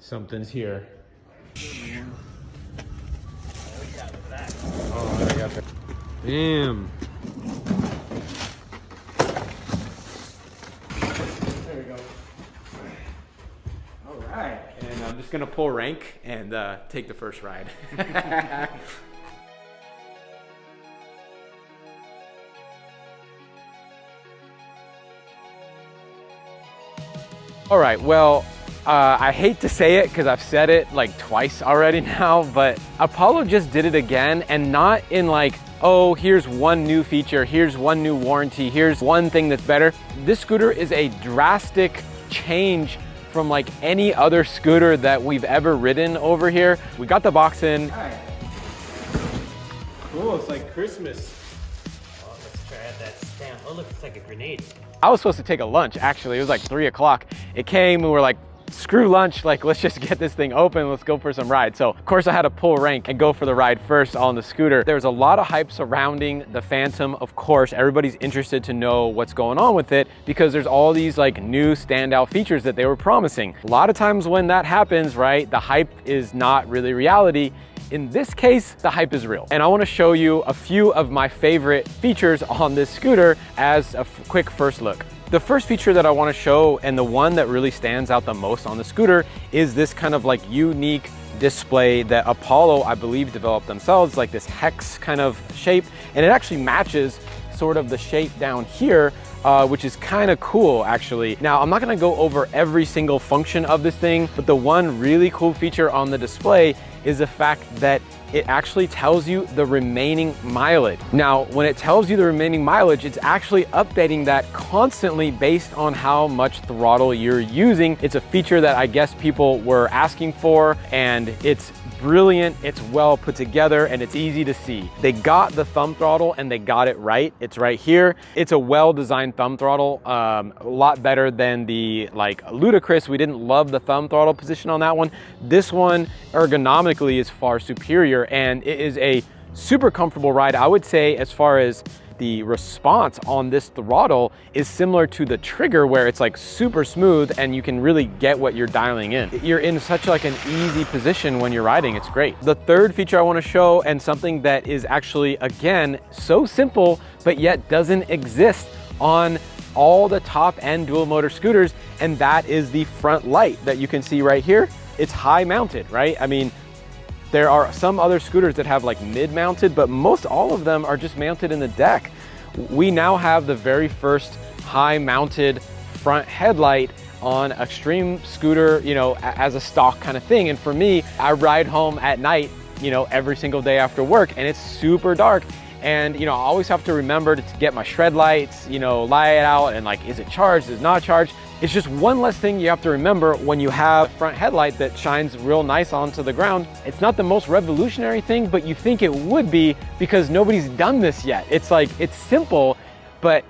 Something's here. Oh, I got that. Damn. There we go. All right. And I'm just gonna pull rank and take the first ride. All right, well, I hate to say it because I've said it like twice already now, but Apollo just did it again, and not in like, oh, here's one new feature, here's one new warranty, here's one thing that's better. This scooter is a drastic change from like any other scooter that we've ever ridden over here. We got the box in. All right. Cool, it's like Christmas. Oh, let's try out that stamp. Oh, look, it's like a grenade. I was supposed to take a lunch, actually. It was like 3 o'clock. It came and we're like, screw lunch, like let's just get this thing open, let's go for some rides. So of course I had to pull rank and go for the ride first on the scooter. There's a lot of hype surrounding the Phantom. Of course, everybody's interested to know what's going on with it because there's all these like new standout features that they were promising. A lot of times when that happens, right, the hype is not really reality. In this case, the hype is real. And I wanna show you a few of my favorite features on this scooter as a quick first look. The first feature that I wanna show, and the one that really stands out the most on the scooter, is this kind of like unique display that Apollo, I believe, developed themselves, like this hex kind of shape. And it actually matches sort of the shape down here, which is kind of cool actually. Now, I'm not gonna go over every single function of this thing, but the one really cool feature on the display is the fact that it actually tells you the remaining mileage. Now, when it tells you the remaining mileage, it's actually updating that constantly based on how much throttle you're using. It's a feature that I guess people were asking for, and it's brilliant, it's well put together, and it's easy to see. They got the thumb throttle and they got it right. It's right here. It's a well-designed thumb throttle, a lot better than the like Ludicrous. We didn't love the thumb throttle position on that one. This one ergonomically is far superior, and it is a super comfortable ride. I would say as far as the response on this throttle is similar to the Trigger, where it's like super smooth and you can really get what you're dialing in. You're in such like an easy position when you're riding. It's great. The third feature I want to show, and something that is actually, again, so simple, but yet doesn't exist on all the top end dual motor scooters, and that is the front light that you can see right here. It's high mounted, right? I mean, there are some other scooters that have like mid-mounted, but most all of them are just mounted in the deck. We now have the very first high-mounted front headlight on a Extreme scooter, you know, as a stock kind of thing. And for me, I ride home at night, you know, every single day after work, and it's super dark. And, you know, I always have to remember to get my shred lights, you know, light it out, and like, is it charged, is it not charged? It's just one less thing you have to remember when you have a front headlight that shines real nice onto the ground. It's not the most revolutionary thing, but you think it would be because nobody's done this yet. It's like, it's simple, but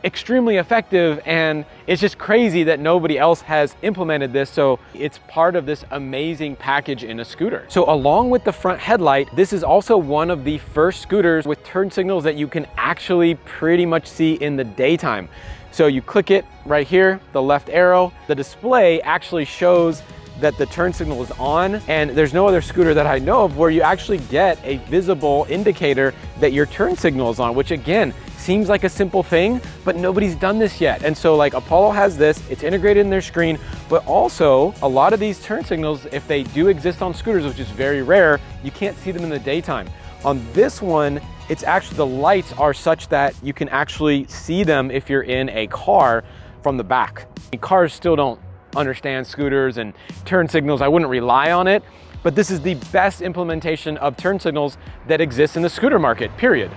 extremely effective, and it's just crazy that nobody else has implemented this. So it's part of this amazing package in a scooter. So along with the front headlight, this is also one of the first scooters with turn signals that you can actually pretty much see in the daytime. So you click it right here, the left arrow, the display actually shows that the turn signal is on, and there's no other scooter that I know of where you actually get a visible indicator that your turn signal is on, which again, seems like a simple thing, but nobody's done this yet. And so like Apollo has this, it's integrated in their screen, but also a lot of these turn signals, if they do exist on scooters, which is very rare, you can't see them in the daytime. On this one, it's actually, the lights are such that you can actually see them if you're in a car from the back. Cars still don't understand scooters and turn signals. I wouldn't rely on it, but this is the best implementation of turn signals that exists in the scooter market, period.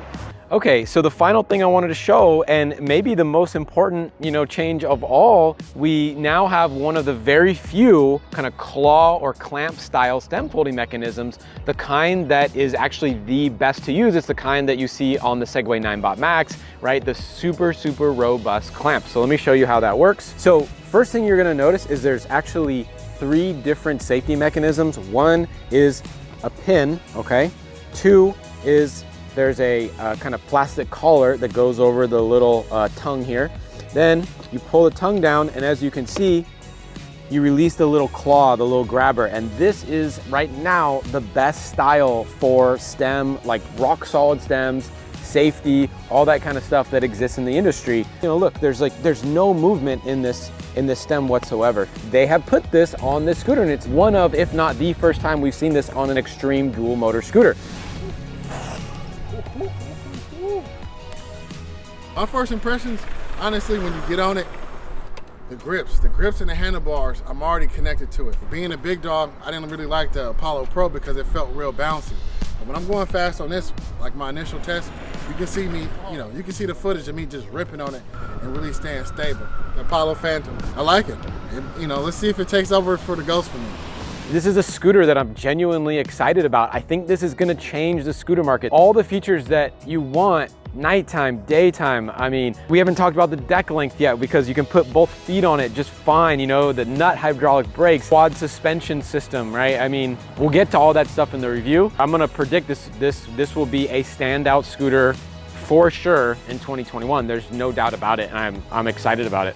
Okay, so the final thing I wanted to show, and maybe the most important, you know, change of all, we now have one of the very few kind of claw or clamp style stem folding mechanisms, the kind that is actually the best to use. It's the kind that you see on the Segway 9bot Max, right? The super, super robust clamp. So let me show you how that works. So first thing you're gonna notice is there's actually 3 different safety mechanisms. One is a pin, okay? 2 is there's a kind of plastic collar that goes over the little tongue here. Then you pull the tongue down, and as you can see, you release the little claw, the little grabber, and this is right now the best style for stem, like rock solid stems, safety, all that kind of stuff that exists in the industry. You know, look, there's no movement in this stem whatsoever. They have put this on this scooter, and it's one of, if not the first time we've seen this on an extreme dual motor scooter. My first impressions, honestly, when you get on it, the grips and the handlebars, I'm already connected to it. Being a big dog, I didn't really like the Apollo Pro because it felt real bouncy. But when I'm going fast on this, like my initial test, you can see me, you know, you can see the footage of me just ripping on it and really staying stable. The Apollo Phantom, I like it. You know, let's see if it takes over for the Ghost for me. This is a scooter that I'm genuinely excited about. I think this is gonna change the scooter market. All the features that you want, nighttime, daytime. I mean, we haven't talked about the deck length yet because you can put both feet on it just fine, you know, the nut hydraulic brakes, quad suspension system, right? I mean, we'll get to all that stuff in the review. I'm gonna predict this will be a standout scooter for sure in 2021. There's no doubt about it, and I'm excited about it.